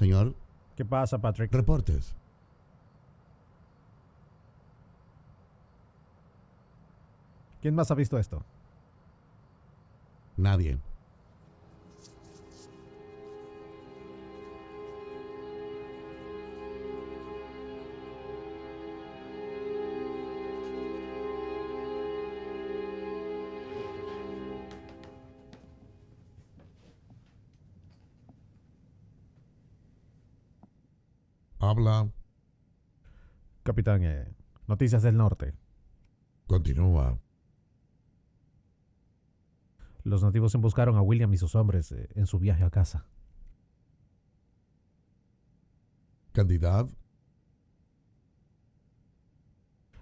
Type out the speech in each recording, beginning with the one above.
Señor, ¿Qué pasa, Patrick? reportes. ¿Quién más ha visto esto? Nadie. Habla. Capitán, noticias del norte. Continúa. Los nativos emboscaron a William y sus hombres en su viaje a casa. Cantidad.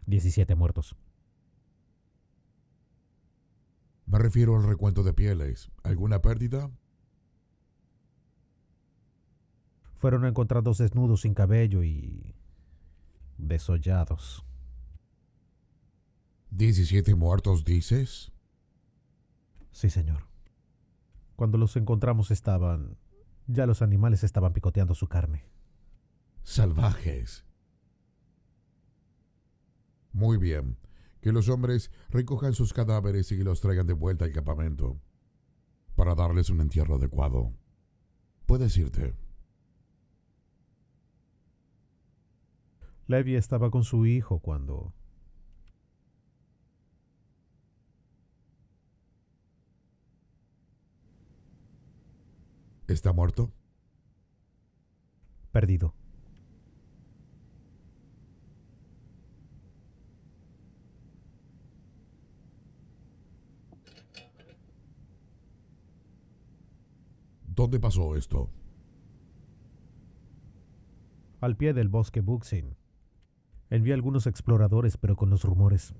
17 muertos. Me refiero al recuento de pieles. ¿Alguna pérdida? Fueron encontrados desnudos sin cabello y desollados. 17 muertos, dices. Sí, señor. Cuando los encontramos ya los animales estaban picoteando su carne. Salvajes. Muy bien. Que los hombres recojan sus cadáveres y los traigan de vuelta al campamento para darles un entierro adecuado. Puedes irte. Levi estaba con su hijo cuando... ¿Está muerto? perdido. ¿Dónde pasó esto? Al pie del bosque Buxin. Envié a algunos exploradores, pero con los rumores.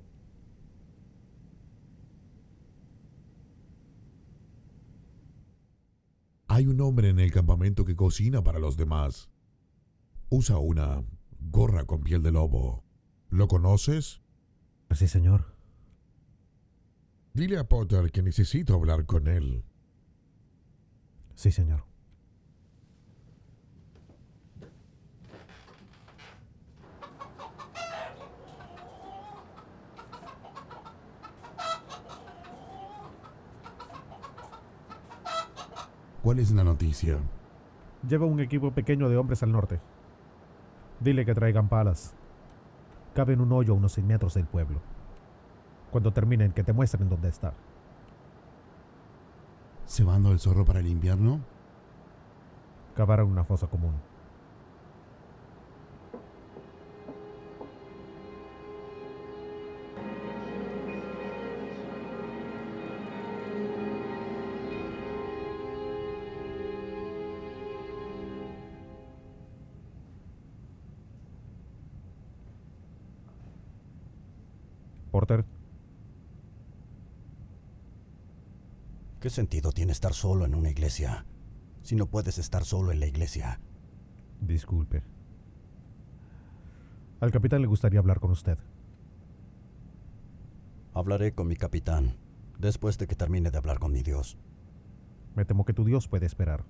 Hay un hombre en el campamento que cocina para los demás. Usa una gorra con piel de lobo. ¿Lo conoces? Sí, señor. Dile a Potter que necesito hablar con él. Sí, señor. ¿Cuál es la noticia? Lleva un equipo pequeño de hombres al norte. Dile que traigan palas. Cabe en un hoyo a unos 100 metros del pueblo. Cuando terminen, que te muestren dónde está. ¿Cebando el zorro para el invierno? Cavaron una fosa común. Porter, ¿Qué sentido tiene estar solo en una iglesia si no puedes estar solo en la iglesia? disculpe. Al capitán le gustaría hablar con usted. Hablaré con mi capitán después de que termine de hablar con mi Dios. Me temo que tu Dios puede esperar.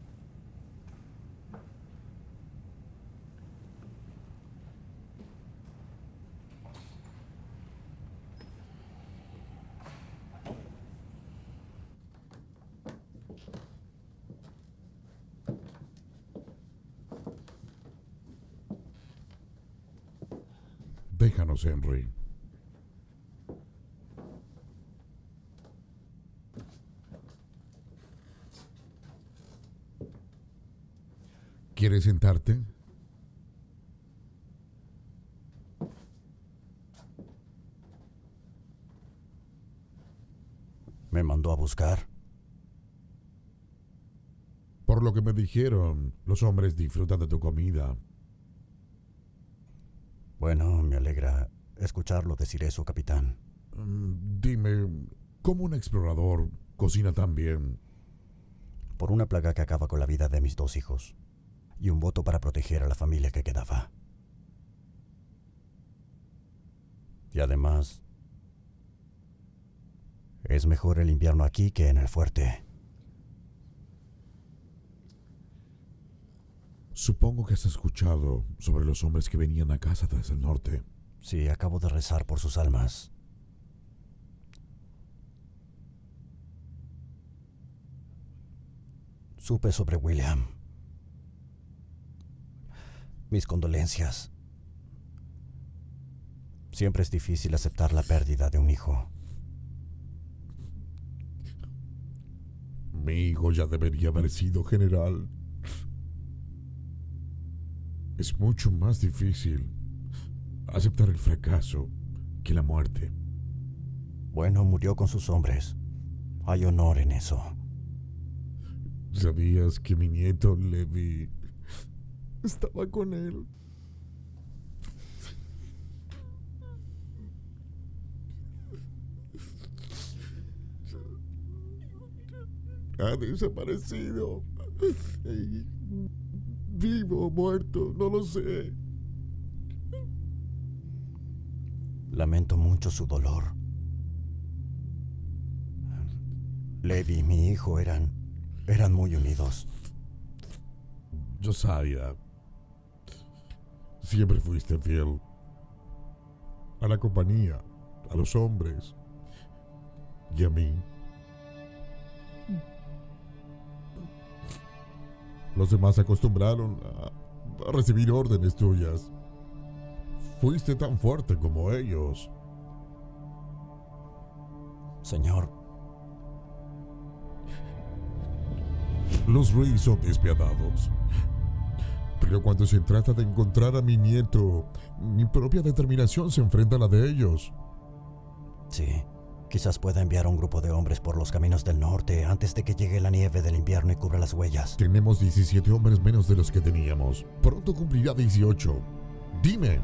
Déjanos, Henry. ¿Quieres sentarte? ¿Me mandó a buscar? Por lo que me dijeron, los hombres disfrutan de tu comida. Bueno, me alegra escucharlo decir eso, capitán. Dime, ¿cómo un explorador cocina tan bien? Por una plaga que acaba con la vida de mis 2 hijos y un voto para proteger a la familia que quedaba. Y además, es mejor el invierno aquí que en el fuerte. Supongo que has escuchado sobre los hombres que venían a casa desde el norte. Sí, acabo de rezar por sus almas. Supe sobre William. Mis condolencias. Siempre es difícil aceptar la pérdida de un hijo. Mi hijo ya debería haber sido general. Es mucho más difícil aceptar el fracaso que la muerte. Bueno, murió con sus hombres. Hay honor en eso. ¿Sabías que mi nieto Levi estaba con él? Ha desaparecido. Vivo o muerto, no lo sé. Lamento mucho su dolor. Levi y mi hijo eran muy unidos. Josiah, siempre fuiste fiel a la compañía, a los hombres y a mí. Los demás se acostumbraron a recibir órdenes tuyas. Fuiste tan fuerte como ellos. Señor, Los Reed son despiadados. Pero cuando se trata de encontrar a mi nieto, mi propia determinación se enfrenta a la de ellos. sí. Quizás pueda enviar a un grupo de hombres por los caminos del norte antes de que llegue la nieve del invierno y cubra las huellas. Tenemos 17 hombres menos de los que teníamos. Pronto cumplirá 18. Dime,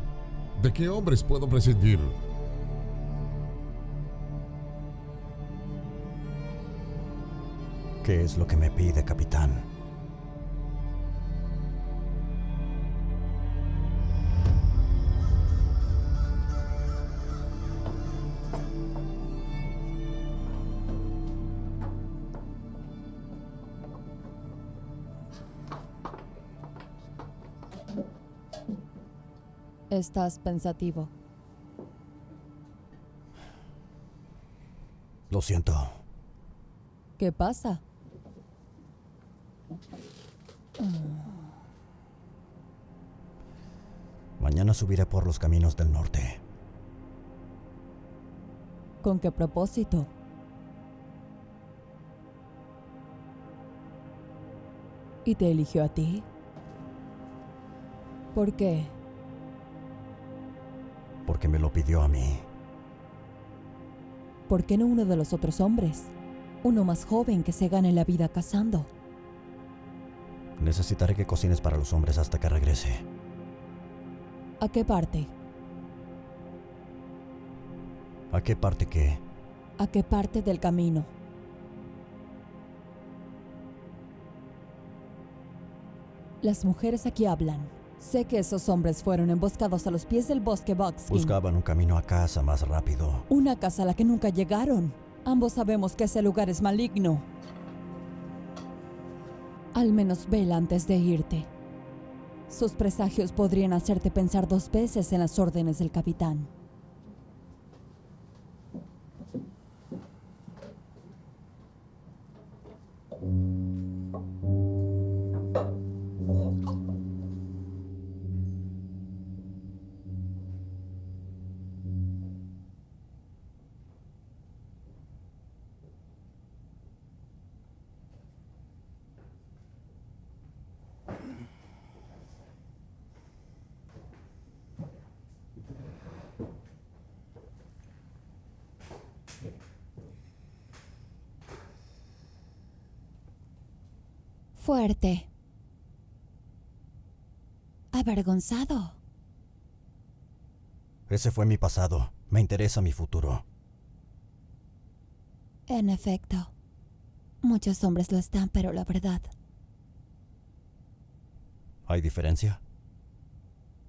¿de qué hombres puedo prescindir? ¿Qué es lo que me pide, capitán? Estás pensativo. Lo siento. ¿Qué pasa? Mañana subiré por los caminos del norte. ¿Con qué propósito? ¿Y te eligió a ti? ¿Por qué? Porque me lo pidió a mí. ¿Por qué no uno de los otros hombres? Uno más joven que se gane la vida cazando. Necesitaré que cocines para los hombres hasta que regrese. ¿A qué parte? ¿A qué parte qué? ¿A qué parte del camino? Las mujeres aquí hablan. Sé que esos hombres fueron emboscados a los pies del bosque Buckskin. Buscaban un camino a casa más rápido. Una casa a la que nunca llegaron. Ambos sabemos que ese lugar es maligno. Al menos vela antes de irte. Sus presagios podrían hacerte pensar 2 veces en las órdenes del capitán. Fuerte. Avergonzado. Ese fue mi pasado. Me interesa mi futuro. En efecto. Muchos hombres lo están, pero la verdad. ¿Hay diferencia?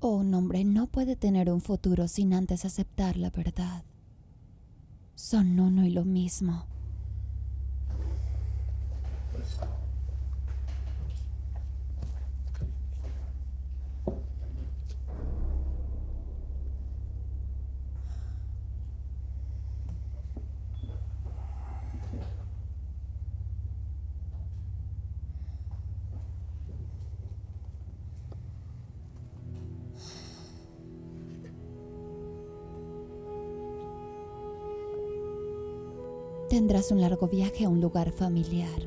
Un hombre no puede tener un futuro sin antes aceptar la verdad. Son uno y lo mismo. tendrás un largo viaje a un lugar familiar.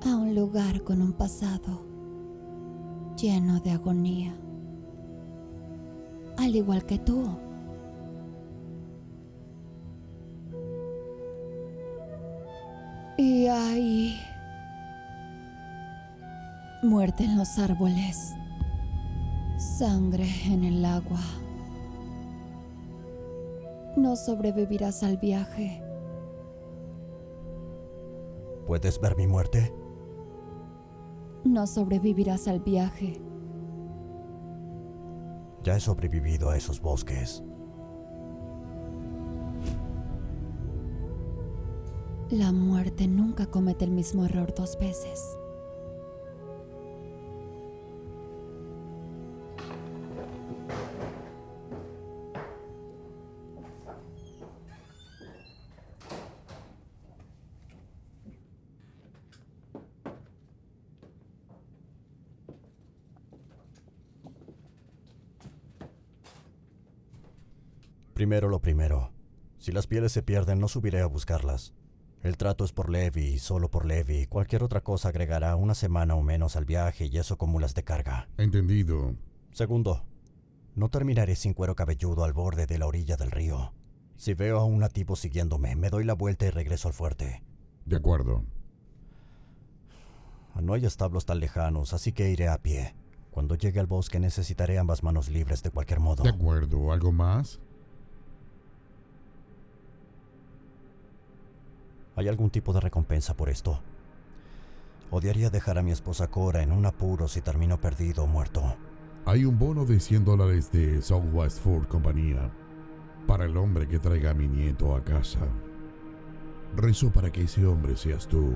A un lugar con un pasado lleno de agonía. Al igual que tú. Y hay muerte en los árboles, sangre en el agua. No sobrevivirás al viaje. ¿Puedes ver mi muerte? No sobrevivirás al viaje. Ya he sobrevivido a esos bosques. La muerte nunca comete el mismo error 2 veces. Primero lo primero. Si las pieles se pierden, no subiré a buscarlas. El trato es por Levi y solo por Levi. Cualquier otra cosa agregará una semana o menos al viaje y eso con mulas de carga. Entendido. Segundo, no terminaré sin cuero cabelludo al borde de la orilla del río. Si veo a un nativo siguiéndome, me doy la vuelta y regreso al fuerte. De acuerdo. No hay establos tan lejanos, así que iré a pie. Cuando llegue al bosque necesitaré ambas manos libres de cualquier modo. De acuerdo. ¿Algo más? ¿Hay algún tipo de recompensa por esto? Odiaría dejar a mi esposa Cora en un apuro si termino perdido o muerto. Hay un bono de $100 de Southwest Ford Compañía para el hombre que traiga a mi nieto a casa. Rezo para que ese hombre seas tú.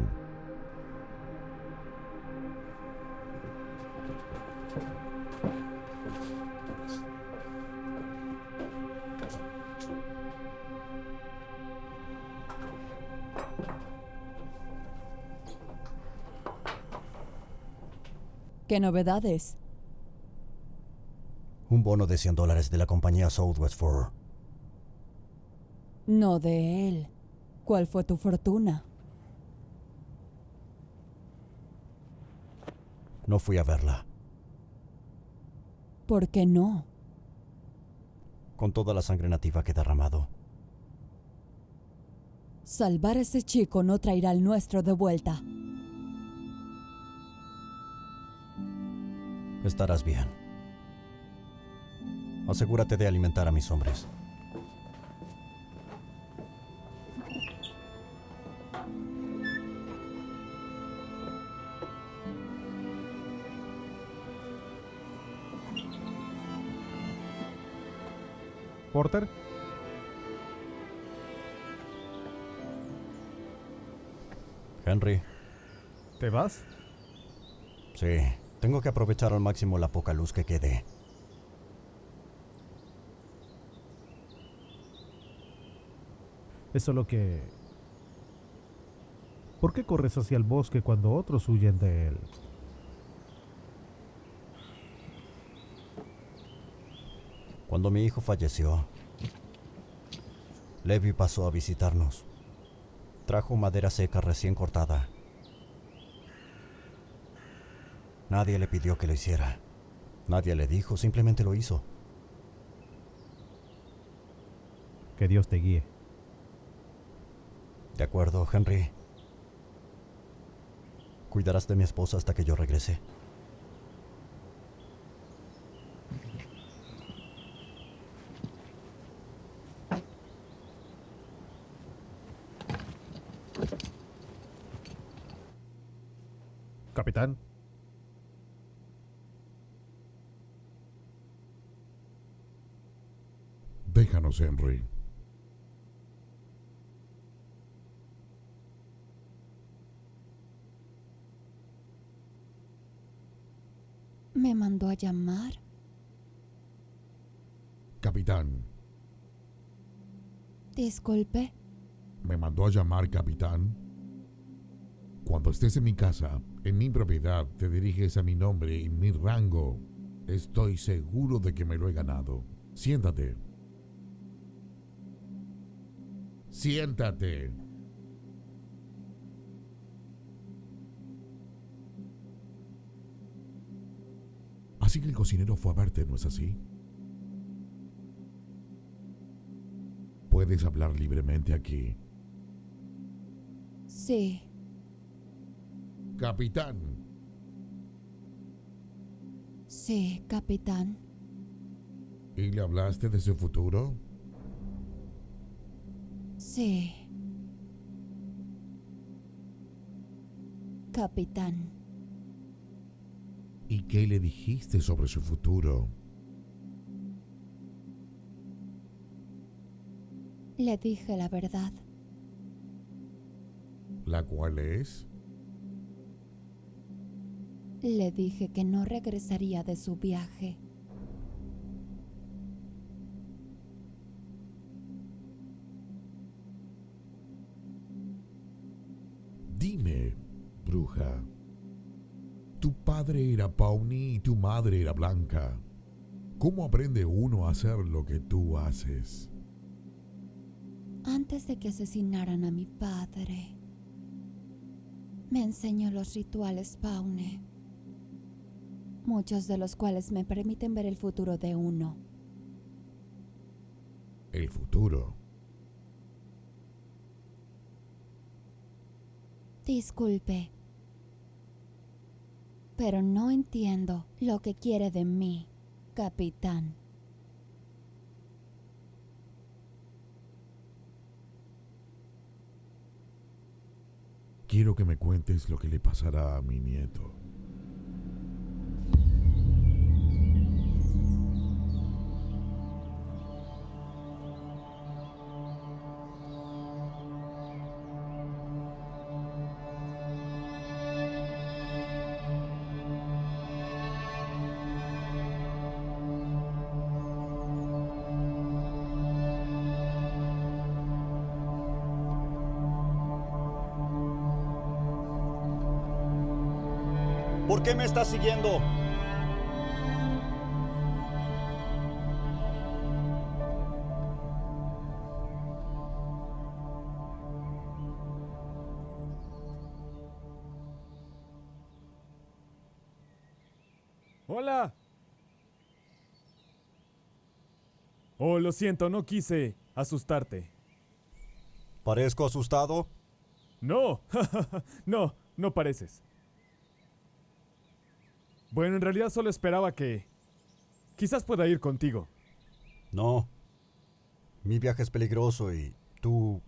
¿Qué novedades? Un bono de $100 de la compañía Southwest Ford. No de él. ¿Cuál fue tu fortuna? No fui a verla. ¿Por qué no? Con toda la sangre nativa que he derramado. Salvar a ese chico no traerá al nuestro de vuelta. Estarás bien. Asegúrate de alimentar a mis hombres. Porter, Henry. ¿te vas? Sí, tengo que aprovechar al máximo la poca luz que quede. Es solo que... ¿Por qué corres hacia el bosque cuando otros huyen de él? Cuando mi hijo falleció, Levi pasó a visitarnos. Trajo madera seca recién cortada. Nadie le pidió que lo hiciera. Nadie le dijo, simplemente lo hizo. Que Dios te guíe. De acuerdo, Henry. Cuidarás de mi esposa hasta que yo regrese. Capitán. Déjanos, Henry. ¿Me mandó a llamar? Capitán. Disculpe. ¿Me mandó a llamar capitán? Cuando estés en mi casa, en mi propiedad, te diriges a mi nombre y mi rango. Estoy seguro de que me lo he ganado. Siéntate. Siéntate. Así que el cocinero fue a verte, ¿no es así? Puedes hablar libremente aquí. Sí, Capitán, sí, capitán. ¿y le hablaste de su futuro? Sí. Capitán. ¿Y qué le dijiste sobre su futuro? Le dije la verdad. ¿La cual es? Le dije que no regresaría de su viaje. Dime, bruja. Tu padre era Pawnee y tu madre era Blanca. ¿Cómo aprende uno a hacer lo que tú haces? Antes de que asesinaran a mi padre, me enseñó los rituales Pawnee, muchos de los cuales me permiten ver el futuro de uno. El futuro. Disculpe, pero no entiendo lo que quiere de mí, capitán. Quiero que me cuentes lo que le pasará a mi nieto. ¿Por qué me estás siguiendo? ¡Hola! Oh, lo siento, no quise asustarte. ¿Parezco asustado? No, no, no pareces. Bueno, en realidad solo esperaba que... quizás pueda ir contigo. No. Mi viaje es peligroso y tú,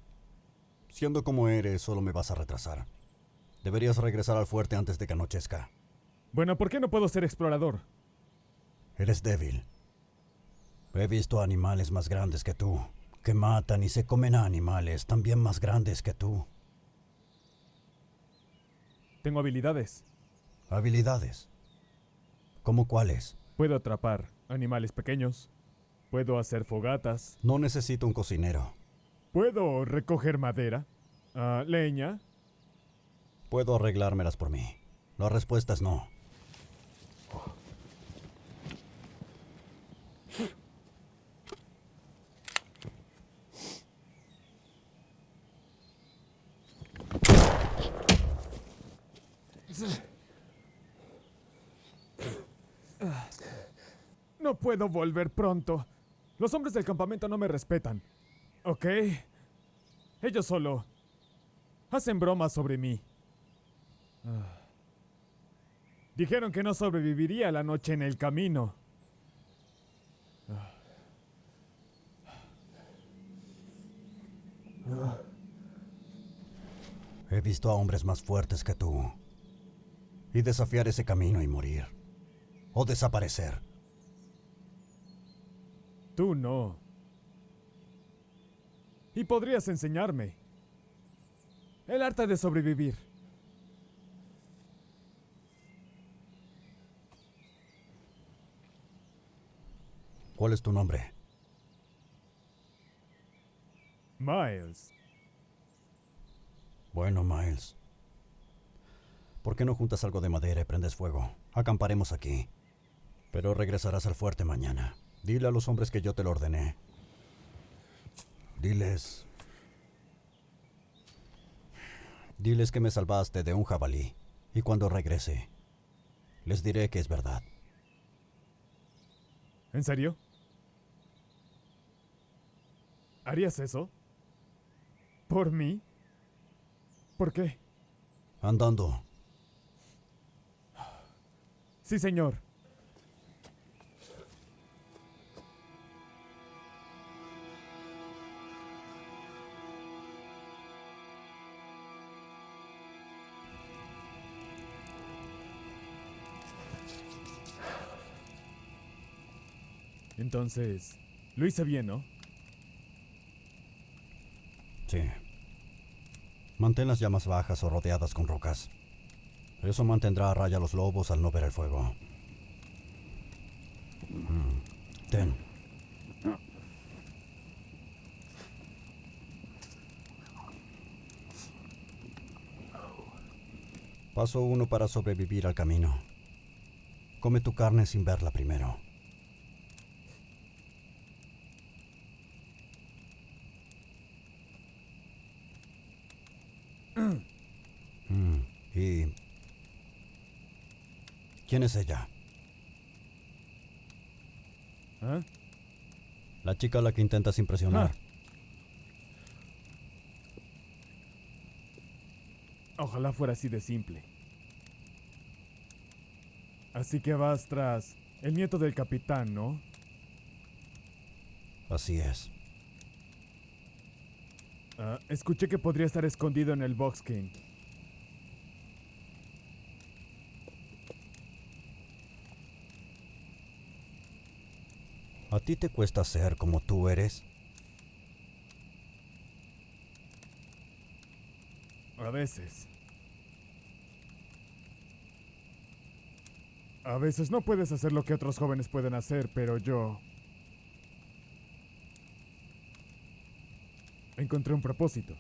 siendo como eres, solo me vas a retrasar. Deberías regresar al fuerte antes de que anochezca. Bueno, ¿por qué no puedo ser explorador? Eres débil. He visto animales más grandes que tú, que matan y se comen a animales también más grandes que tú. Tengo habilidades. Habilidades. ¿Cómo cuáles? Puedo atrapar animales pequeños. Puedo hacer fogatas. No necesito un cocinero. Puedo recoger madera. Leña. Puedo arreglármelas por mí. La respuesta es no. No puedo volver pronto. Los hombres del campamento no me respetan. ¿Ok? Ellos solo hacen bromas sobre mí. Dijeron que no sobreviviría la noche en el camino. He visto a hombres más fuertes que tú. Y desafiar ese camino y morir. O desaparecer. Tú no. Y podrías enseñarme. El arte de sobrevivir. ¿Cuál es tu nombre? Miles. Bueno, Miles. ¿Por qué no juntas algo de madera y prendes fuego? Acamparemos aquí. Pero regresarás al fuerte mañana. Dile a los hombres que yo te lo ordené. Diles Diles que me salvaste de un jabalí. Y cuando regrese, les diré que es verdad. ¿En serio? ¿Harías eso? ¿Por mí? ¿Por qué? Andando. Sí, señor. Entonces, lo hice bien, ¿no? Sí. Mantén las llamas bajas o rodeadas con rocas. Eso mantendrá a raya a los lobos al no ver el fuego. Ten. Paso 1 para sobrevivir al camino. Come tu carne sin verla primero. ¿Y quién es ella? ¿Ah? La chica a la que intentas impresionar. Ojalá fuera así de simple. Así que vas tras el nieto del capitán, ¿no? Así es. Escuché que podría estar escondido en el Box King. ¿A ti te cuesta ser como tú eres? A veces. A veces no puedes hacer lo que otros jóvenes pueden hacer, pero yo encontré un propósito.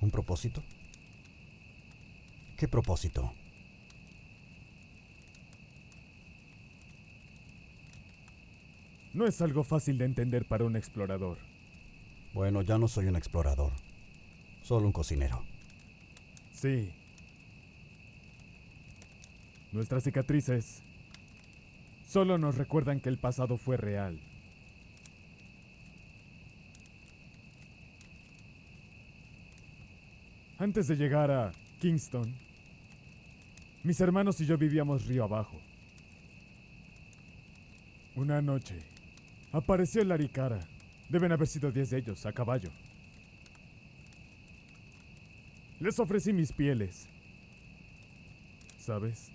¿Un propósito? ¿Qué propósito? No es algo fácil de entender para un explorador. Bueno, ya no soy un explorador. Solo un cocinero. Sí. Nuestras cicatrices solo nos recuerdan que el pasado fue real. Antes de llegar a Kingston, mis hermanos y yo vivíamos río abajo. Una noche, apareció el Arikara. Deben haber sido 10 de ellos, a caballo. Les ofrecí mis pieles. ¿Sabes?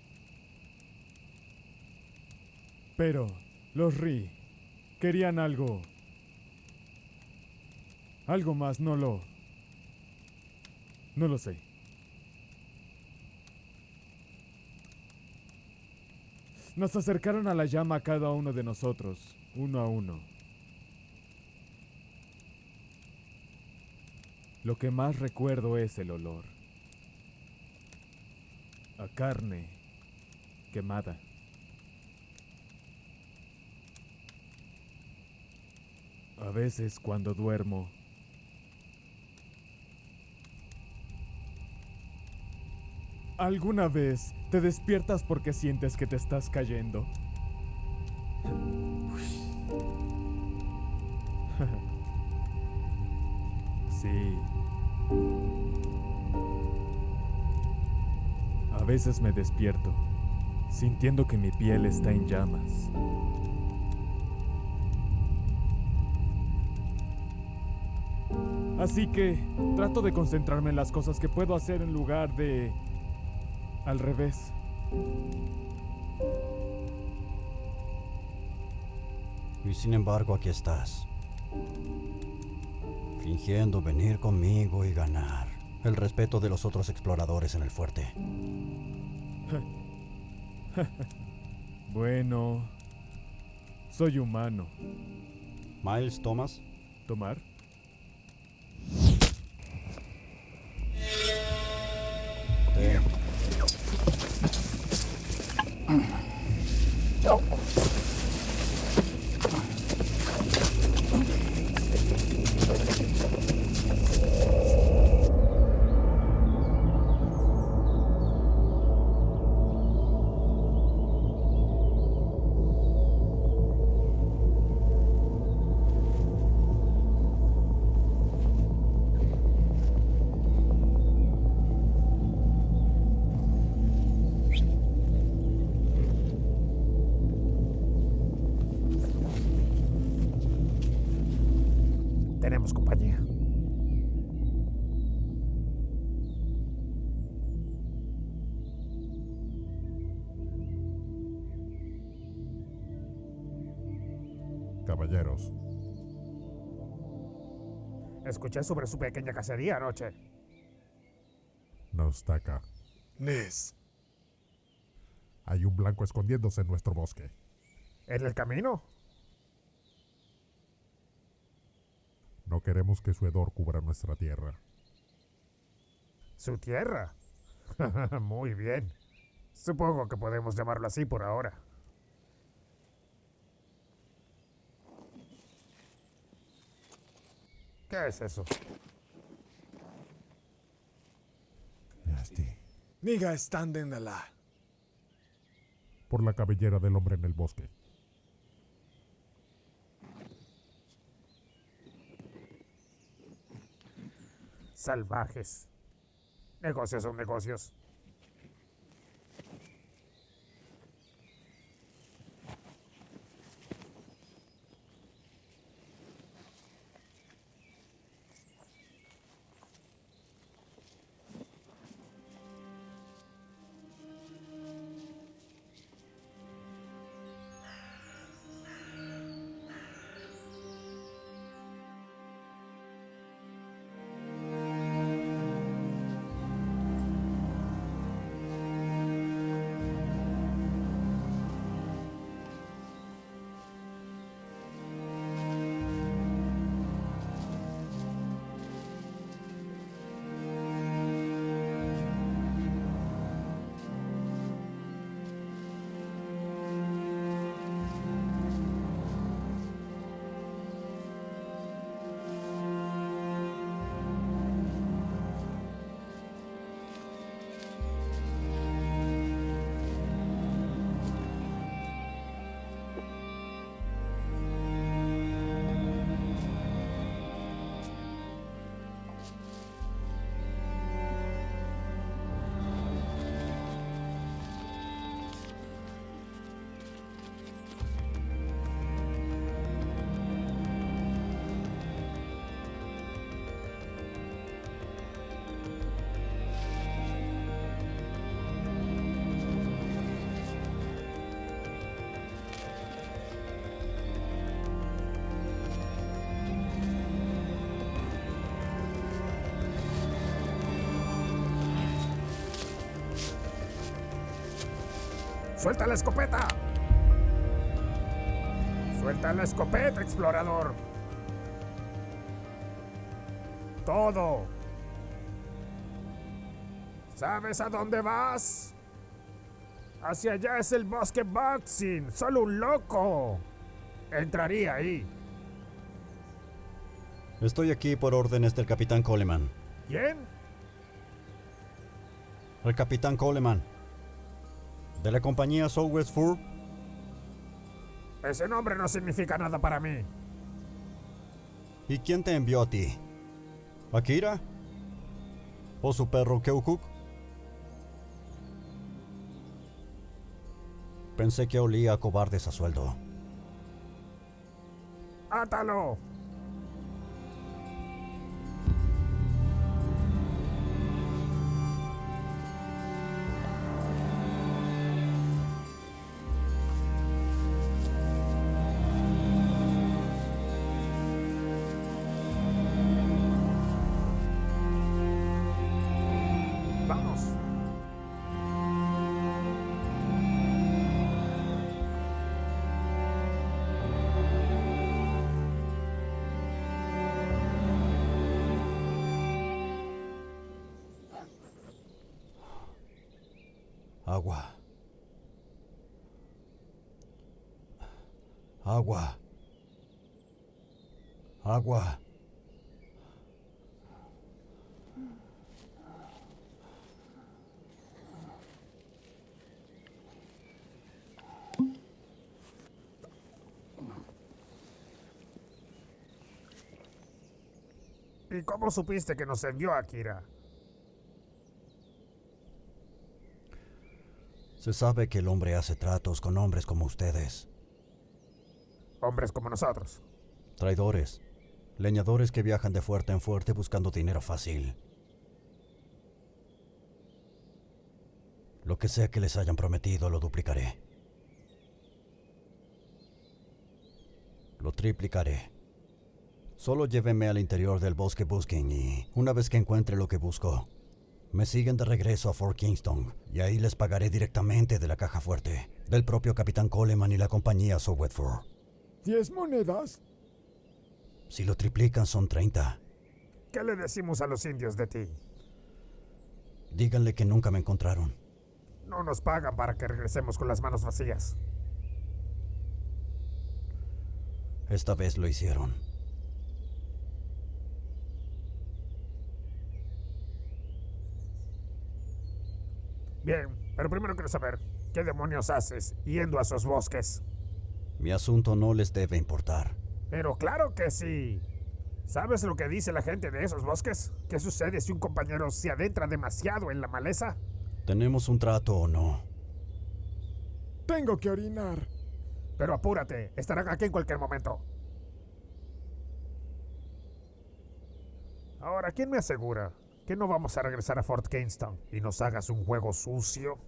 Pero los Ri querían algo. Algo más, no lo sé. Nos acercaron a la llama a cada uno de nosotros, uno a uno. Lo que más recuerdo es el olor. A carne quemada. A veces cuando duermo, ¿alguna vez te despiertas porque sientes que te estás cayendo? Sí. A veces me despierto, sintiendo que mi piel está en llamas. Así que trato de concentrarme en las cosas que puedo hacer en lugar de al revés. Y sin embargo, aquí estás. Fingiendo venir conmigo y ganar el respeto de los otros exploradores en el fuerte. Bueno, soy humano. Miles, ¿tomas? ¿Tomar? Ten. tenemos compañía. Caballeros, Escuché sobre su pequeña cacería anoche. Nostaka, Ness, hay un blanco escondiéndose en nuestro bosque. ¿En el camino? No queremos que su hedor cubra nuestra tierra. ¿Su tierra? Muy bien. Supongo que podemos llamarlo así por ahora. ¿Qué es eso? Niga Standendala. Por la cabellera del hombre en el bosque. Salvajes. Negocios son negocios. ¡Suelta la escopeta! ¡Suelta la escopeta, explorador! ¡Todo! ¿Sabes a dónde vas? Hacia allá es el bosque Boxing. ¡Solo un loco entraría ahí! Estoy aquí por órdenes del capitán Coleman. ¿Quién? El capitán Coleman. ¿De la compañía Southwest Fur? Ese nombre no significa nada para mí. ¿Y quién te envió a ti? ¿Akira? ¿O su perro Keukuk? Pensé que olía a cobardes a sueldo. ¡Átalo! Vamos. Agua. Agua. Agua. ¿Y cómo supiste que nos envió Akira? Se sabe que el hombre hace tratos con hombres como ustedes. Hombres como nosotros. Traidores. Leñadores que viajan de fuerte en fuerte buscando dinero fácil. Lo que sea que les hayan prometido, lo duplicaré. Lo triplicaré. Solo llévenme al interior del bosque Busking y, una vez que encuentre lo que busco, me siguen de regreso a Fort Kingston y ahí les pagaré directamente de la caja fuerte, del propio Capitán Coleman y la compañía Sir Wedford. ¿10 monedas? Si lo triplican son 30. ¿Qué le decimos a los indios de ti? Díganle que nunca me encontraron. No nos pagan para que regresemos con las manos vacías. Esta vez lo hicieron. Bien, pero primero quiero saber, ¿qué demonios haces yendo a esos bosques? Mi asunto no les debe importar. Pero claro que sí. ¿Sabes lo que dice la gente de esos bosques? ¿Qué sucede si un compañero se adentra demasiado en la maleza? ¿Tenemos un trato o no? Tengo que orinar. Pero apúrate, estarán aquí en cualquier momento. Ahora, ¿quién me asegura que no vamos a regresar a Fort Kingston y nos hagas un juego sucio?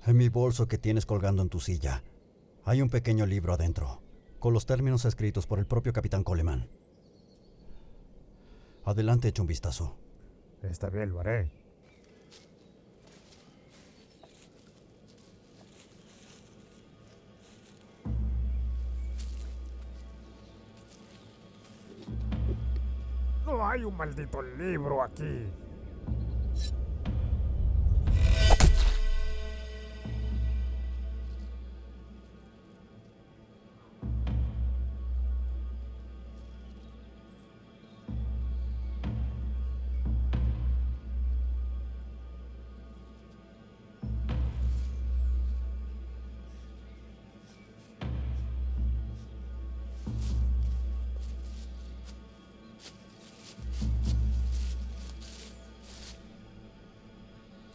En mi bolso que tienes colgando en tu silla, hay un pequeño libro adentro, con los términos escritos por el propio Capitán Coleman. Adelante, echa un vistazo. Está bien, lo haré. No hay un maldito libro aquí.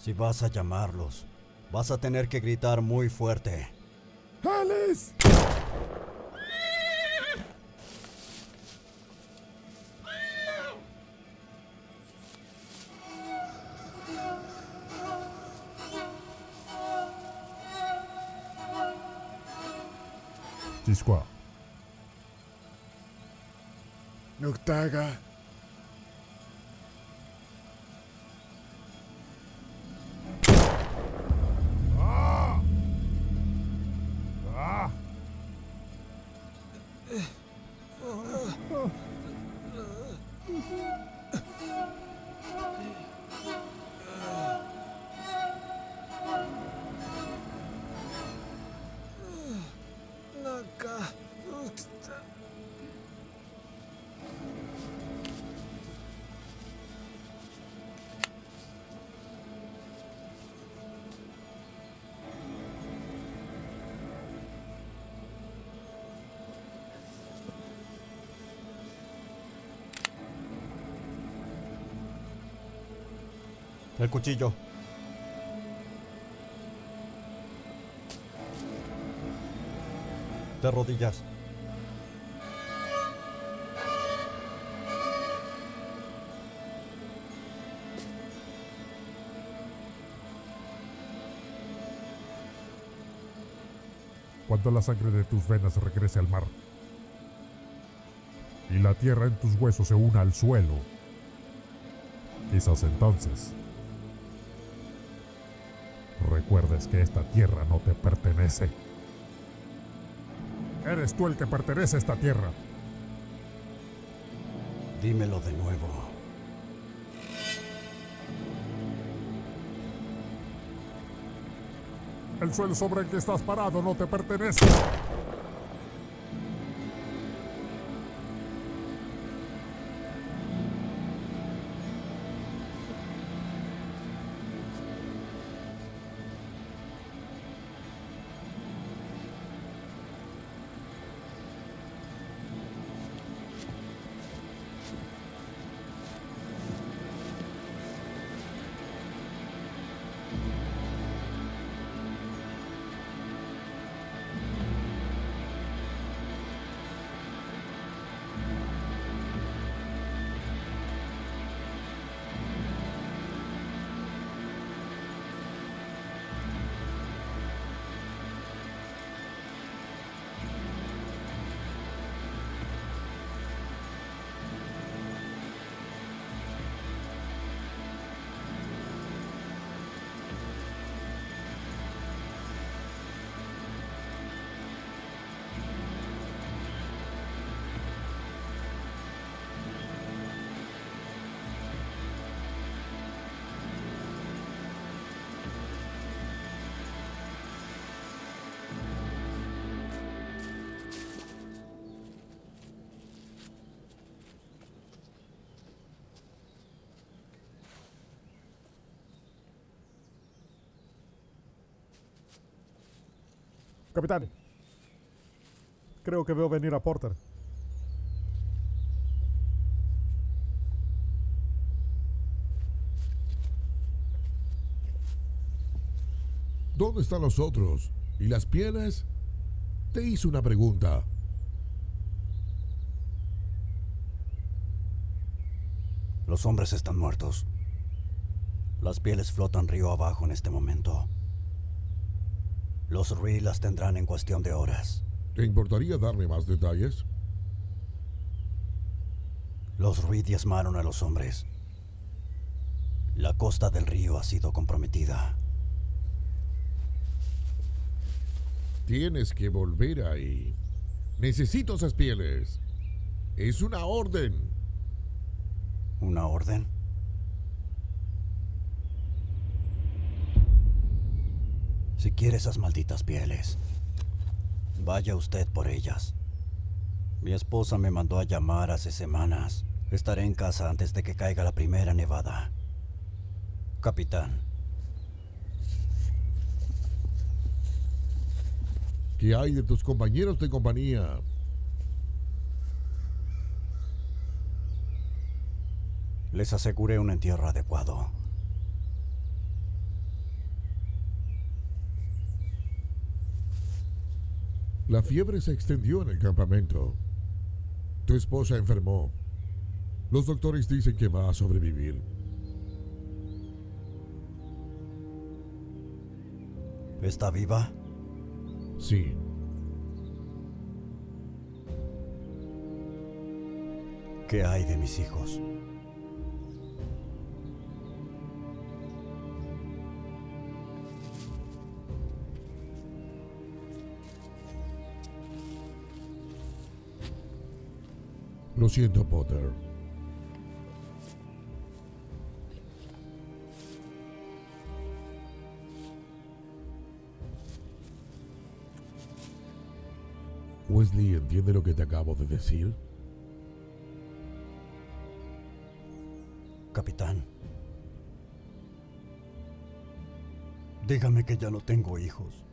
Si vas a llamarlos, vas a tener que gritar muy fuerte. ¡Alice! Chisqua. Noctaga. El cuchillo. De rodillas. Cuando la sangre de tus venas regrese al mar y la tierra en tus huesos se una al suelo, quizás entonces recuerdes que esta tierra no te pertenece. Eres tú el que pertenece a esta tierra. Dímelo de nuevo. El suelo sobre el que estás parado no te pertenece. Capitán, creo que veo venir a Porter. ¿Dónde están los otros? ¿Y las pieles? Te hice una pregunta. Los hombres están muertos. Las pieles flotan río abajo en este momento. Los Ree las tendrán en cuestión de horas. ¿Te importaría darme más detalles? Los Ree diezmaron a los hombres. La costa del río ha sido comprometida. Tienes que volver ahí. Necesito esas pieles. Es una orden. ¿Una orden? Si quiere esas malditas pieles, vaya usted por ellas. Mi esposa me mandó a llamar hace semanas. Estaré en casa antes de que caiga la primera nevada. Capitán. ¿Qué hay de tus compañeros de compañía? Les aseguré un entierro adecuado. La fiebre se extendió en el campamento. Tu esposa enfermó. Los doctores dicen que va a sobrevivir. ¿Está viva? Sí. ¿Qué hay de mis hijos? Lo siento, Potter. Wesley, ¿entiende lo que te acabo de decir? Capitán. Dígame que ya no tengo hijos.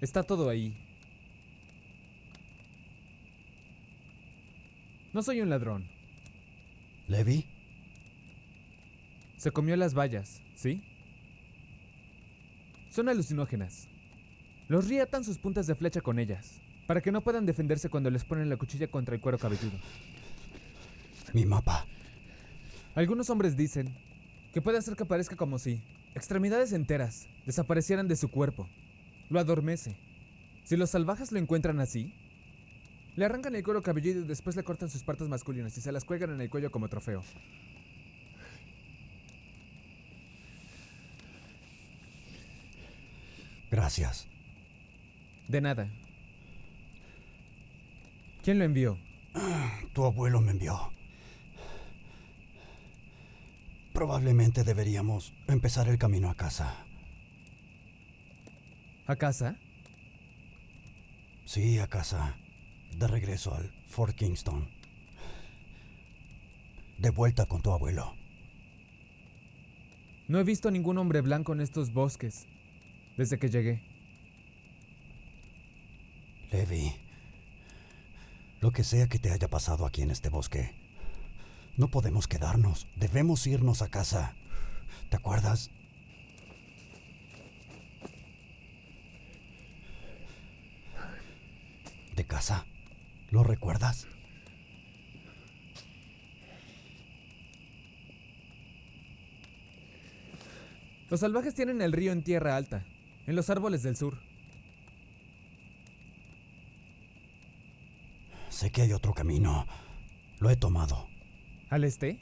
Está todo ahí. No soy un ladrón. ¿Levi? Se comió las bayas, ¿sí? Son alucinógenas. Los Ri atan sus puntas de flecha con ellas, para que no puedan defenderse cuando les ponen la cuchilla contra el cuero cabelludo. Mi mapa. Algunos hombres dicen que puede hacer que parezca como si extremidades enteras desaparecieran de su cuerpo. Lo adormece. Si los salvajes lo encuentran así, le arrancan el cuero cabelludo y después le cortan sus partes masculinas y se las cuelgan en el cuello como trofeo. Gracias. De nada. ¿Quién lo envió? Tu abuelo me envió. Probablemente deberíamos empezar el camino a casa. ¿A casa? Sí, a casa. De regreso al Fort Kingston. De vuelta con tu abuelo. No he visto ningún hombre blanco en estos bosques desde que llegué. Levi, lo que sea que te haya pasado aquí en este bosque, no podemos quedarnos. Debemos irnos a casa. ¿Te acuerdas? ¿De casa? ¿Lo recuerdas? Los salvajes tienen el río en tierra alta, en los árboles del sur. Sé que hay otro camino. Lo he tomado. ¿Al este?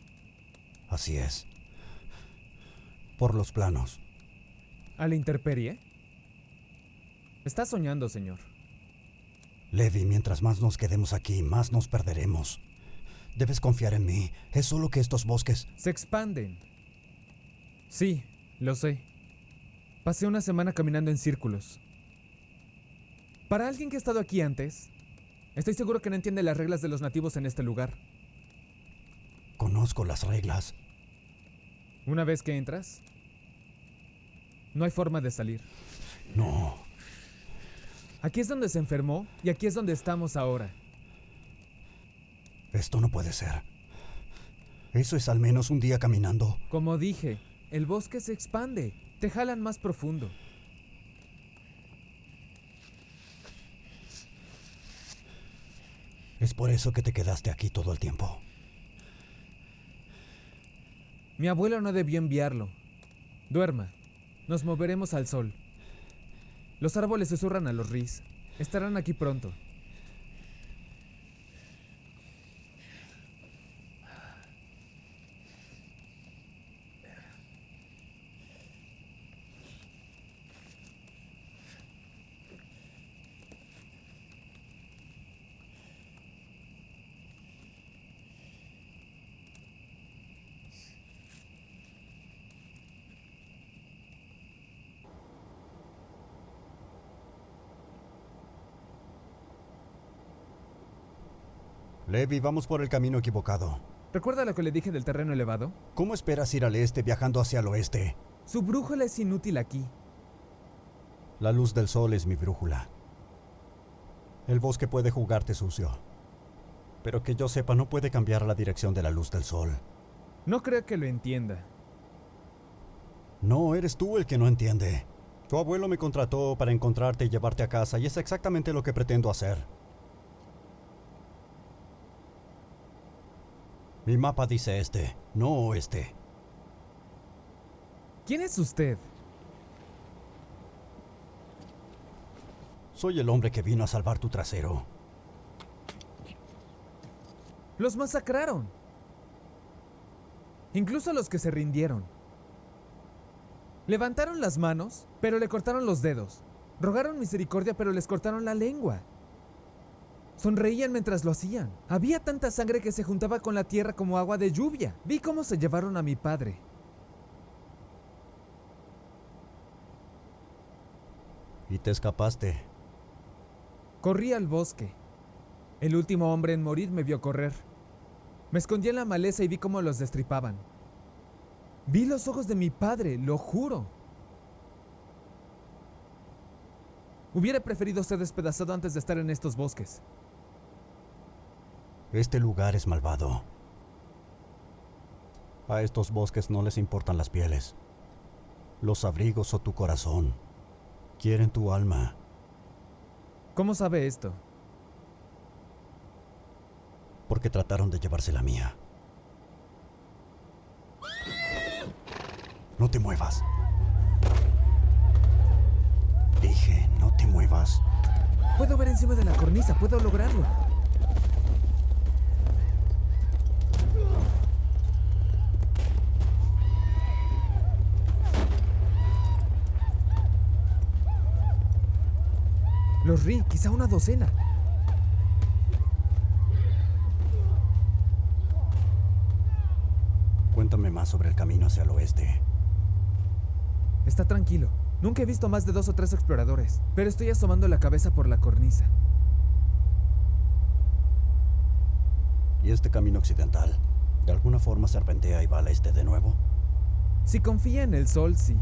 Así es. Por los planos. ¿A la intemperie? Está soñando, señor. Levi, mientras más nos quedemos aquí, más nos perderemos. Debes confiar en mí. Es solo que estos bosques... Se expanden. Sí, lo sé. Pasé una semana caminando en círculos. Para alguien que ha estado aquí antes, estoy seguro que no entiende las reglas de los nativos en este lugar. Conozco las reglas. Una vez que entras, no hay forma de salir. No. Aquí es donde se enfermó y aquí es donde estamos ahora. Esto no puede ser. Eso es al menos un día caminando. Como dije, el bosque se expande. Te jalan más profundo. Es por eso que te quedaste aquí todo el tiempo. Mi abuelo no debió enviarlo. Duerma. Nos moveremos al sol. Los árboles susurran a los ris. Estarán aquí pronto. Levi, vamos por el camino equivocado. ¿Recuerda lo que le dije del terreno elevado? ¿Cómo esperas ir al este viajando hacia el oeste? Su brújula es inútil aquí. La luz del sol es mi brújula. El bosque puede jugarte sucio. Pero que yo sepa, no puede cambiar la dirección de la luz del sol. No creo que lo entienda. No, eres tú el que no entiende. Tu abuelo me contrató para encontrarte y llevarte a casa, y es exactamente lo que pretendo hacer. Mi mapa dice este, no oeste. ¿Quién es usted? Soy el hombre que vino a salvar tu trasero. Los masacraron. Incluso los que se rindieron. Levantaron las manos, pero le cortaron los dedos. Rogaron misericordia, pero les cortaron la lengua. Sonreían mientras lo hacían. Había tanta sangre que se juntaba con la tierra como agua de lluvia. Vi cómo se llevaron a mi padre. Y te escapaste. Corrí al bosque. El último hombre en morir me vio correr. Me escondí en la maleza y vi cómo los destripaban. Vi los ojos de mi padre, lo juro. Hubiera preferido ser despedazado antes de estar en estos bosques. Este lugar es malvado. A estos bosques no les importan las pieles, los abrigos o tu corazón. Quieren tu alma. ¿Cómo sabe esto? Porque trataron de llevarse la mía. No te muevas. Dije, no te muevas. Puedo ver encima de la cornisa, puedo lograrlo. Los rí, quizá una docena. Cuéntame más sobre el camino hacia el oeste. Está tranquilo. Nunca he visto más de 2 o 3 exploradores, pero estoy asomando la cabeza por la cornisa. ¿Y este camino occidental? ¿De alguna forma serpentea y va al este de nuevo? Si confía en el sol, sí.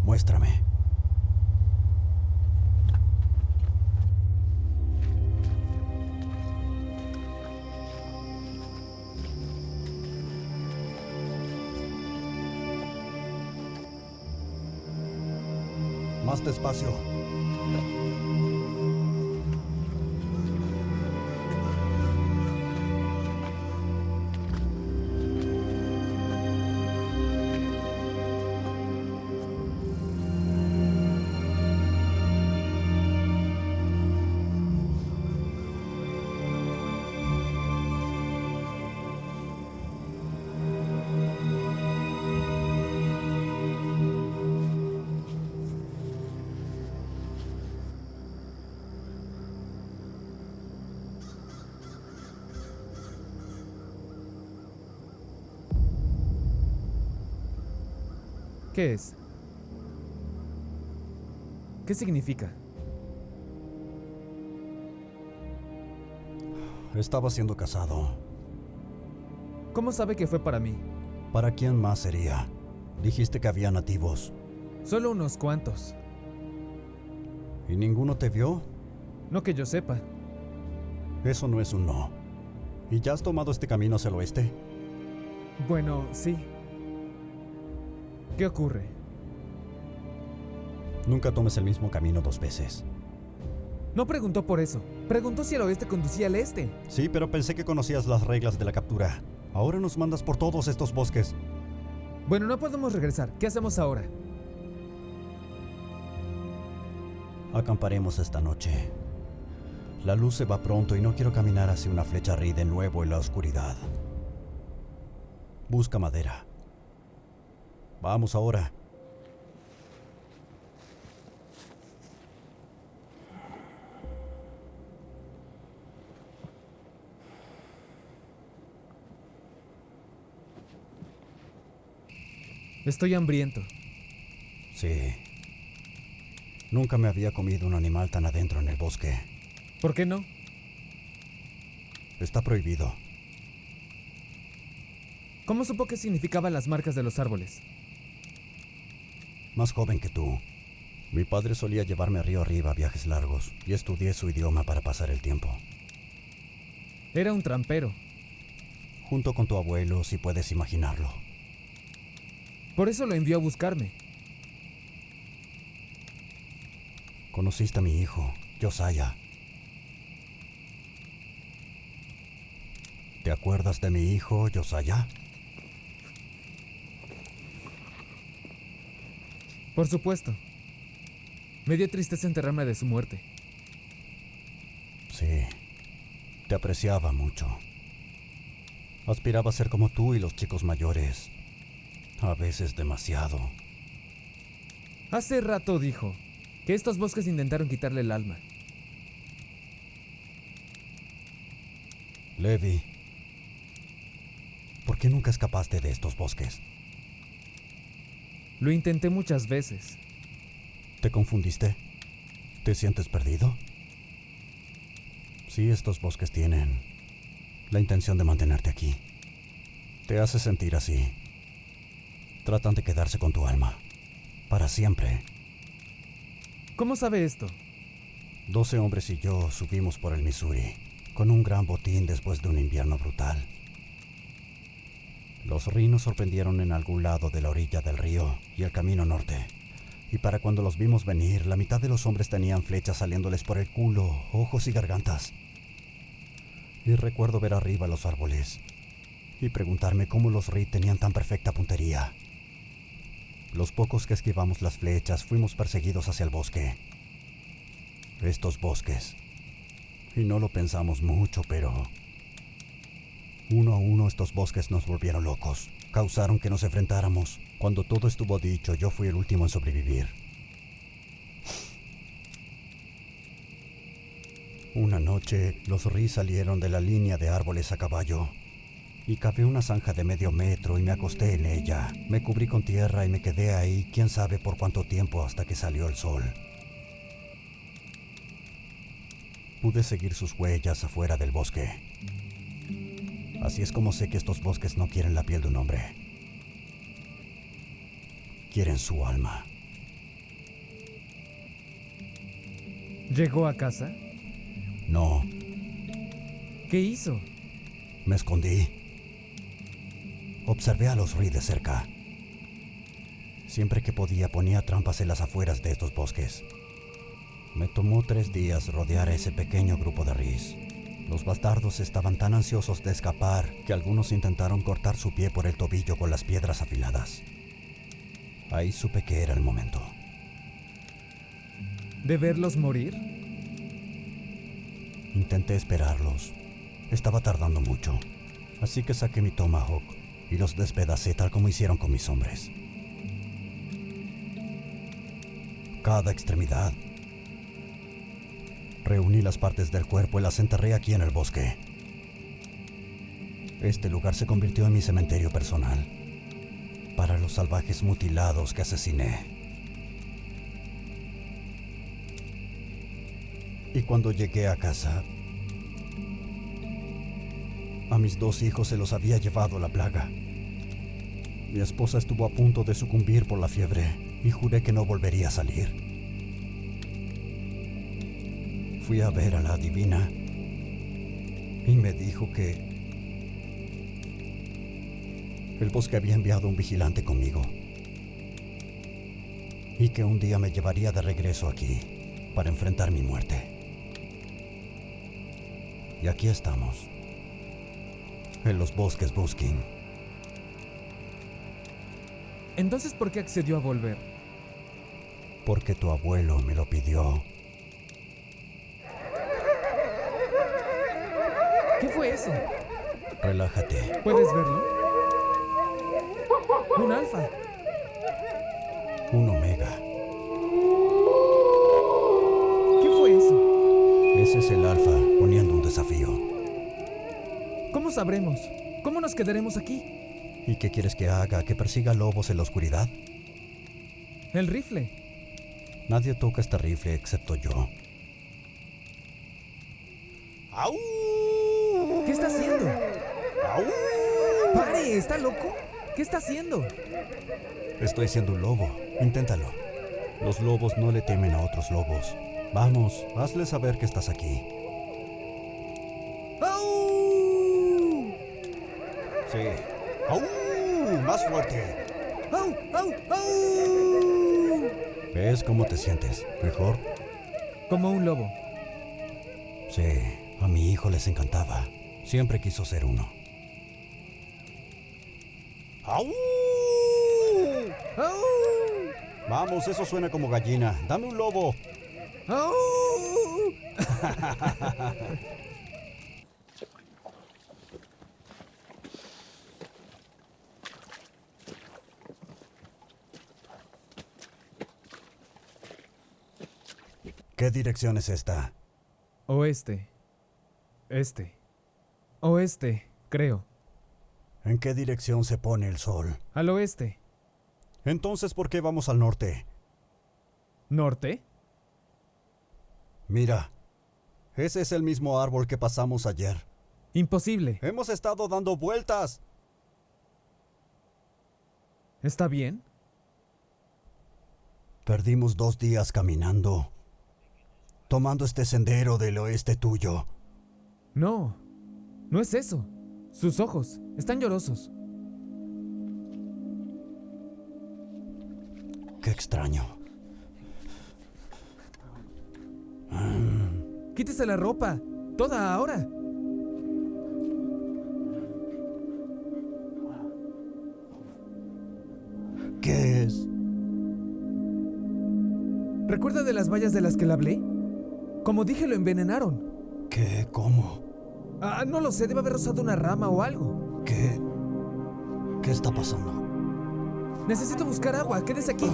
Muéstrame. Más despacio. ¿Qué es? ¿Qué significa? Estaba siendo cazado. ¿Cómo sabe que fue para mí? ¿Para quién más sería? Dijiste que había nativos. Solo unos cuantos. ¿Y ninguno te vio? No que yo sepa. Eso no es un no. ¿Y ya has tomado este camino hacia el oeste? Bueno, sí. ¿Qué ocurre? Nunca tomes el mismo camino 2 veces. No preguntó por eso. Preguntó si el oeste conducía al este. Sí, pero pensé que conocías las reglas de la captura. Ahora nos mandas por todos estos bosques. Bueno, no podemos regresar. ¿Qué hacemos ahora? Acamparemos esta noche. La luz se va pronto y no quiero caminar hacia una flecha Rí de nuevo en la oscuridad. Busca madera. Vamos ahora. Estoy hambriento. Sí. Nunca me había comido un animal tan adentro en el bosque. ¿Por qué no? Está prohibido. ¿Cómo supo qué significaban las marcas de los árboles? Más joven que tú. Mi padre solía llevarme a río arriba a viajes largos y estudié su idioma para pasar el tiempo. Era un trampero. Junto con tu abuelo, si puedes imaginarlo. Por eso lo envió a buscarme. Conociste a mi hijo, Josiah. ¿Te acuerdas de mi hijo, Josiah? Por supuesto. Me dio tristeza enterarme de su muerte. Sí, te apreciaba mucho. Aspiraba a ser como tú y los chicos mayores. A veces demasiado. Hace rato dijo que estos bosques intentaron quitarle el alma. Levi, ¿por qué nunca escapaste de estos bosques? Lo intenté muchas veces. ¿Te confundiste? ¿Te sientes perdido? Sí, estos bosques tienen la intención de mantenerte aquí. Te hace sentir así. Tratan de quedarse con tu alma. Para siempre. ¿Cómo sabe esto? 12 hombres y yo subimos por el Missouri, con un gran botín después de un invierno brutal. Los Ree nos sorprendieron en algún lado de la orilla del río y el camino norte. Y para cuando los vimos venir, la mitad de los hombres tenían flechas saliéndoles por el culo, ojos y gargantas. Y recuerdo ver arriba los árboles y preguntarme cómo los Ree tenían tan perfecta puntería. Los pocos que esquivamos las flechas fuimos perseguidos hacia el bosque. Estos bosques. Y no lo pensamos mucho, pero uno a uno estos bosques nos volvieron locos. Causaron que nos enfrentáramos. Cuando todo estuvo dicho, yo fui el último en sobrevivir. Una noche, los Ree salieron de la línea de árboles a caballo. Y cavé una zanja de medio metro y me acosté en ella. Me cubrí con tierra y me quedé ahí quién sabe por cuánto tiempo hasta que salió el sol. Pude seguir sus huellas afuera del bosque. Así es como sé que estos bosques no quieren la piel de un hombre. Quieren su alma. ¿Llegó a casa? No, ¿Qué hizo? me escondí. Observé a los Ree de cerca. Siempre que podía ponía trampas en las afueras de estos bosques. Me tomó 3 días rodear a ese pequeño grupo de Rees. Los bastardos estaban tan ansiosos de escapar que algunos intentaron cortar su pie por el tobillo con las piedras afiladas. Ahí supe que era el momento. ¿De verlos morir? Intenté esperarlos. Estaba tardando mucho. Así que saqué mi tomahawk y los despedacé tal como hicieron con mis hombres. Cada extremidad. Reuní las partes del cuerpo y las enterré aquí en el bosque. Este lugar se convirtió en mi cementerio personal para los salvajes mutilados que asesiné. Y cuando llegué a casa, a mis 2 hijos se los había llevado la plaga. Mi esposa estuvo a punto de sucumbir por la fiebre y juré que no volvería a salir. Fui a ver a la adivina y me dijo que el bosque había enviado un vigilante conmigo y que un día me llevaría de regreso aquí para enfrentar mi muerte. Y aquí estamos, en los bosques Busking. Entonces, ¿por qué accedió a volver? Porque tu abuelo me lo pidió. ¿Qué fue eso? Relájate. ¿Puedes verlo? Un alfa. Un omega. ¿Qué fue eso? Ese es el alfa poniendo un desafío. ¿Cómo sabremos? ¿Cómo nos quedaremos aquí? ¿Y qué quieres que haga? ¿Que persiga lobos en la oscuridad? El rifle. Nadie toca este rifle excepto yo. ¡Au! ¿Qué está haciendo? ¡Au! ¡Pare! ¿Está loco? ¿Qué está haciendo? Estoy siendo un lobo. Inténtalo. Los lobos no le temen a otros lobos. Vamos, hazle saber que estás aquí. ¡Au! Sí. ¡Au! ¡Más fuerte! ¡Au! ¡Au! ¡Au! ¿Ves cómo te sientes? ¿Mejor? Como un lobo. Sí, a mi hijo les encantaba. Siempre quiso ser uno. ¡Au! ¡Au! Vamos, eso suena como gallina. Dame un lobo. ¡Au! ¿Qué dirección es esta? Oeste. Oeste, creo. ¿En qué dirección se pone el sol? Al oeste. Entonces, ¿por qué vamos al norte? ¿Norte? Mira, ese es el mismo árbol que pasamos ayer. Imposible. Hemos estado dando vueltas. ¿Está bien? Perdimos 2 días caminando, tomando este sendero del oeste tuyo. No, no es eso. Sus ojos están llorosos. Qué extraño. Quítese la ropa. Toda ahora. ¿Qué es? ¿Recuerda de las vallas de las que le hablé? Como dije, lo envenenaron. ¿Qué? ¿Cómo? No lo sé, debe haber rozado una rama o algo. ¿Qué? ¿Qué está pasando? Necesito buscar agua, quédese aquí.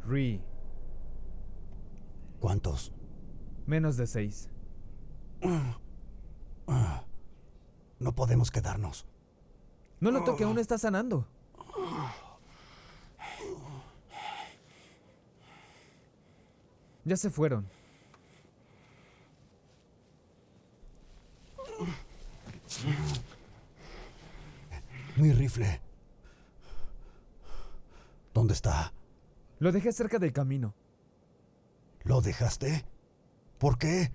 Ree, ¿Cuántos? menos de 6. No podemos quedarnos. No lo toque, aún está sanando. Ya se fueron. Mi rifle. ¿Dónde está? Lo dejé cerca del camino. ¿Lo dejaste? ¿Por qué?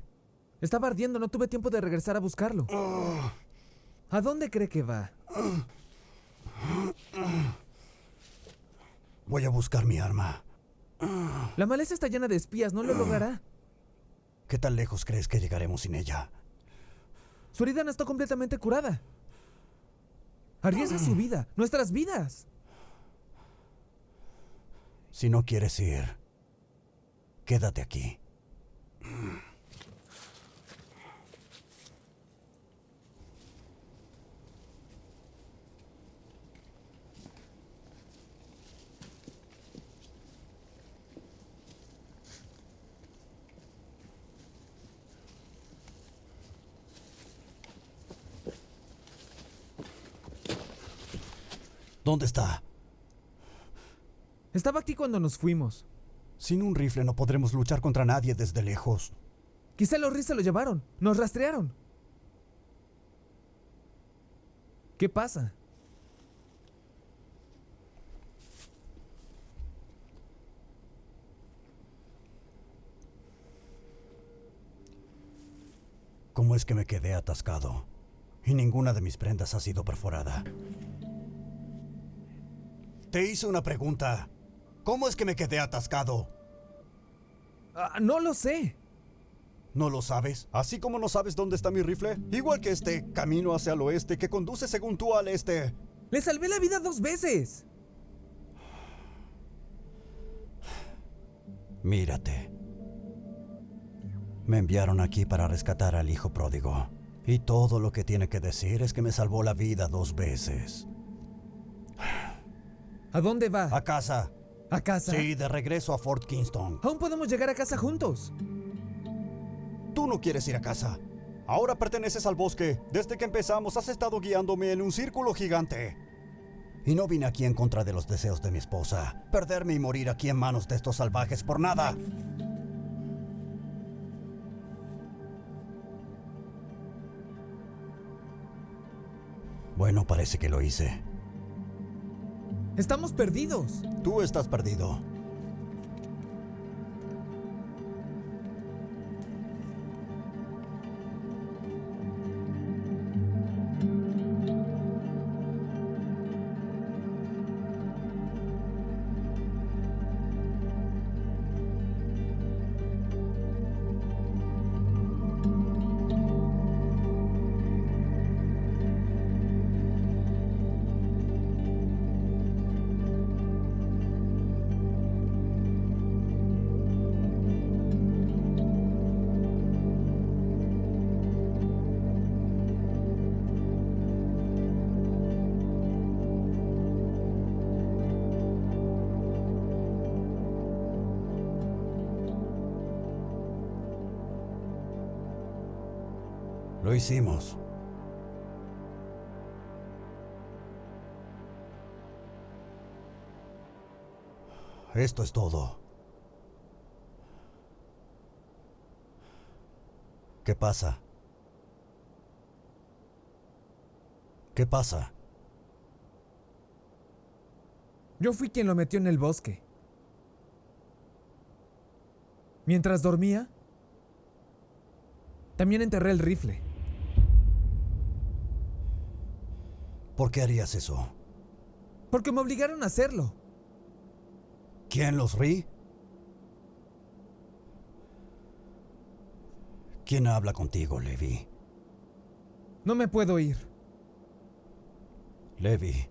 Estaba ardiendo, no tuve tiempo de regresar a buscarlo. ¿A dónde cree que va? Voy a buscar mi arma. La maleza está llena de espías, no lo logrará. ¿Qué tan lejos crees que llegaremos sin ella? Su herida no está completamente curada. Arriesga su vida, nuestras vidas. Si no quieres ir, quédate aquí. ¿Dónde está? Estaba aquí cuando nos fuimos. Sin un rifle no podremos luchar contra nadie desde lejos. Quizá los Ree se lo llevaron. Nos rastrearon. ¿Qué pasa? ¿Cómo es que me quedé atascado? Y ninguna de mis prendas ha sido perforada. Te hice una pregunta. ¿Cómo es que me quedé atascado? No lo sé. ¿No lo sabes? Así como no sabes dónde está mi rifle. Igual que este camino hacia el oeste que conduce según tú al este. Le salvé la vida 2 veces. Mírate. Me enviaron aquí para rescatar al hijo pródigo. Y todo lo que tiene que decir es que me salvó la vida 2 veces. ¿A dónde va? A casa. ¿A casa? Sí, de regreso a Fort Kingston. Aún podemos llegar a casa juntos. Tú no quieres ir a casa. Ahora perteneces al bosque. Desde que empezamos has estado guiándome en un círculo gigante. Y no vine aquí en contra de los deseos de mi esposa. Perderme y morir aquí en manos de estos salvajes por nada. Bueno, parece que lo hice. Estamos perdidos. Tú estás perdido. Lo hicimos. Esto es todo. ¿Qué pasa? ¿Qué pasa? Yo fui quien lo metió en el bosque. Mientras dormía, también enterré el rifle. ¿Por qué harías eso? Porque me obligaron a hacerlo. ¿Quién, los Ree? ¿Quién habla contigo, Levi? No me puedo ir. Levi.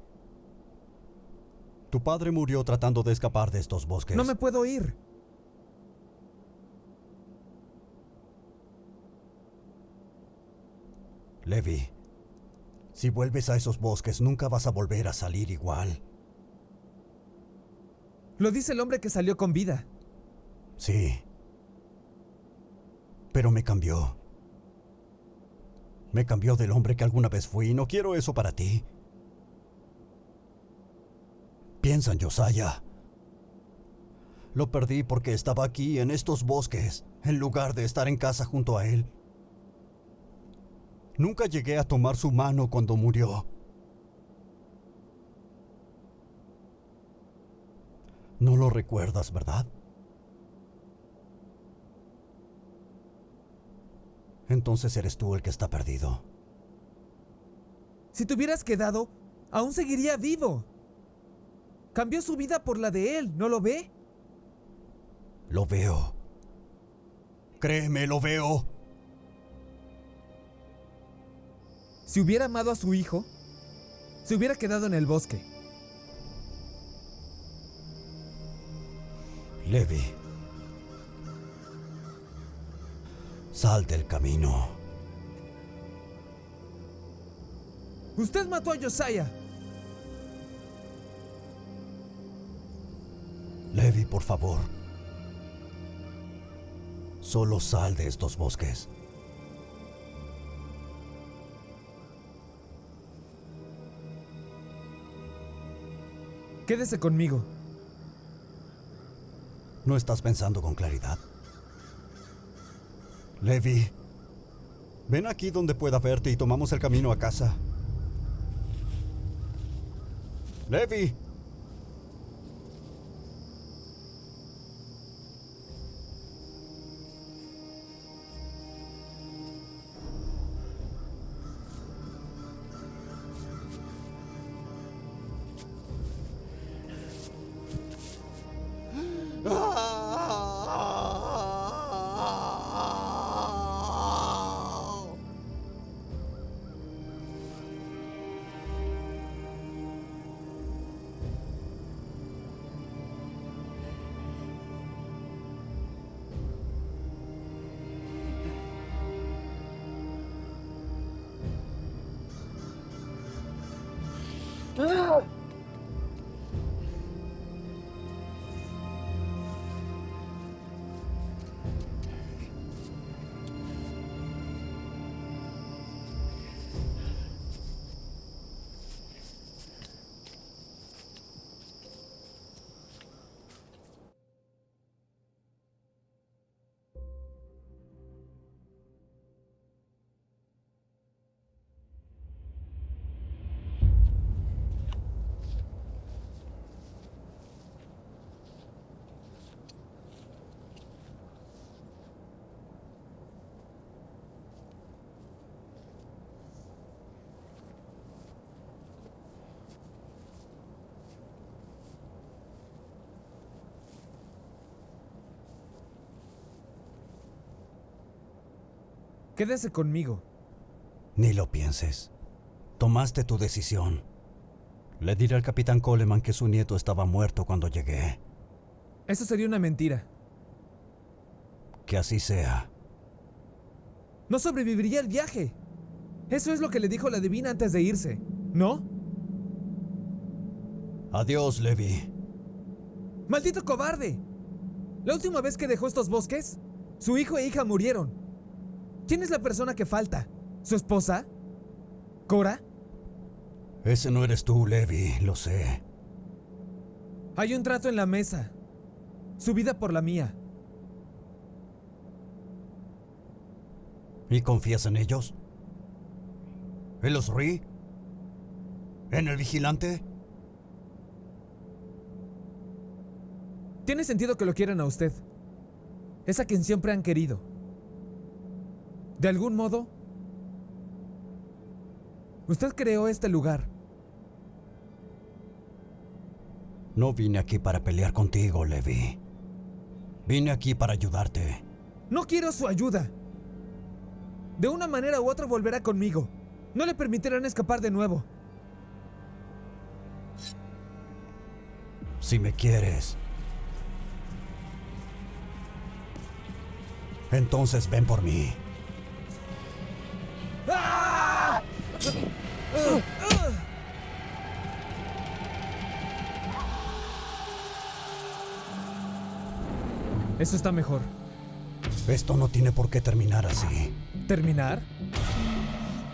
Tu padre murió tratando de escapar de estos bosques. No me puedo ir. Levi, si vuelves a esos bosques, nunca vas a volver a salir igual. Lo dice el hombre que salió con vida. Sí. Pero me cambió. Me cambió del hombre que alguna vez fui y no quiero eso para ti. Piensa en Josiah. Lo perdí porque estaba aquí en estos bosques, en lugar de estar en casa junto a él. Nunca llegué a tomar su mano cuando murió. No lo recuerdas, ¿verdad? Entonces eres tú el que está perdido. Si te hubieras quedado, aún seguiría vivo. Cambió su vida por la de él, ¿no lo ve? Lo veo. Créeme, lo veo. Si hubiera amado a su hijo, se hubiera quedado en el bosque. Levi. Sal del camino. Usted mató a Josiah. Levi, por favor. Solo sal de estos bosques. Quédese conmigo. ¿No estás pensando con claridad? Levi, ven aquí donde pueda verte y tomamos el camino a casa. Levi. Quédese conmigo. Ni lo pienses. Tomaste tu decisión. Le diré al capitán Coleman que su nieto estaba muerto cuando llegué. Eso sería una mentira. Que así sea. No sobreviviría el viaje. Eso es lo que le dijo la divina antes de irse, ¿no? Adiós, Levi. ¡Maldito cobarde! La última vez que dejó estos bosques, su hijo e hija murieron. ¿Quién es la persona que falta? ¿Su esposa? ¿Cora? Ese no eres tú, Levi, lo sé. Hay un trato en la mesa. Su vida por la mía. ¿Y confías en ellos? ¿En los Ree? ¿En el vigilante? Tiene sentido que lo quieran a usted. Es a quien siempre han querido. De algún modo, usted creó este lugar. No vine aquí para pelear contigo, Levi. Vine aquí para ayudarte. No quiero su ayuda. De una manera u otra volverá conmigo. No le permitirán escapar de nuevo. Si me quieres, entonces ven por mí. Eso está mejor. Esto no tiene por qué terminar así. ¿Terminar?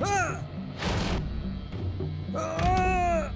¡Ah! ¡Ah! ¡Ah!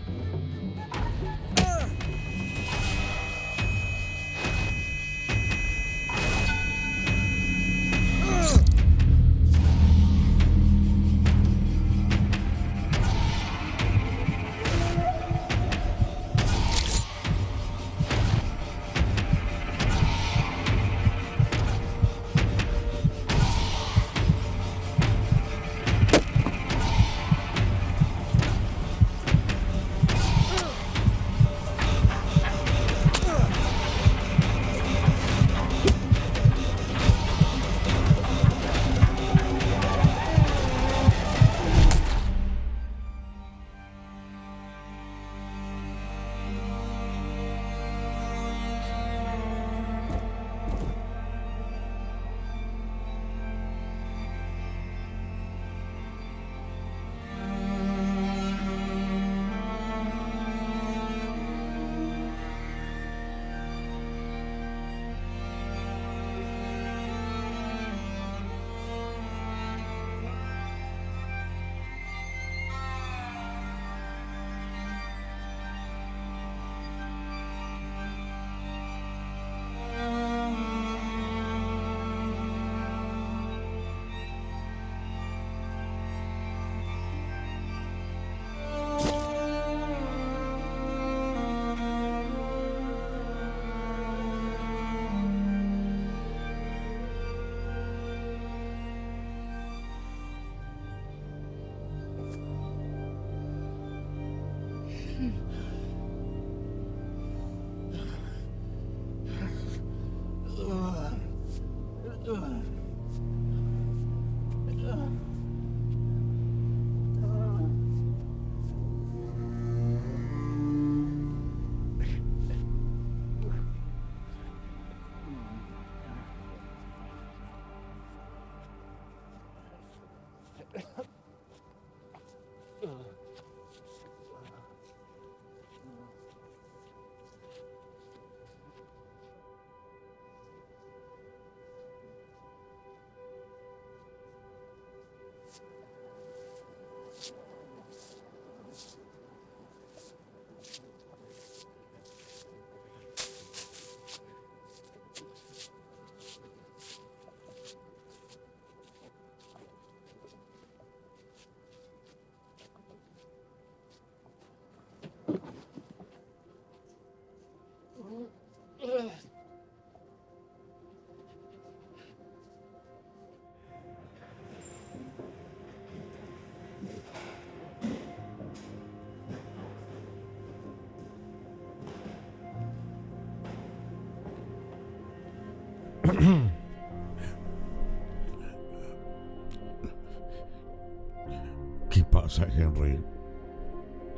¿Qué pasa, Henry?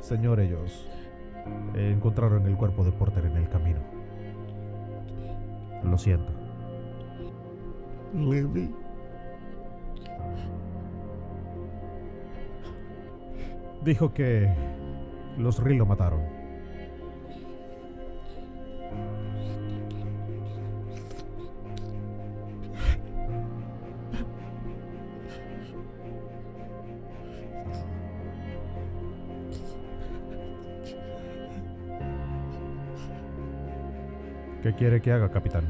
Señor, ellos encontraron el cuerpo de Porter en el camino. Lo siento. Levi. Dijo que los Ree lo mataron. ¿Qué quiere que haga, capitán?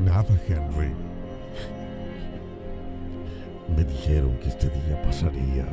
Nada, Henry. Me dijeron que este día pasaría.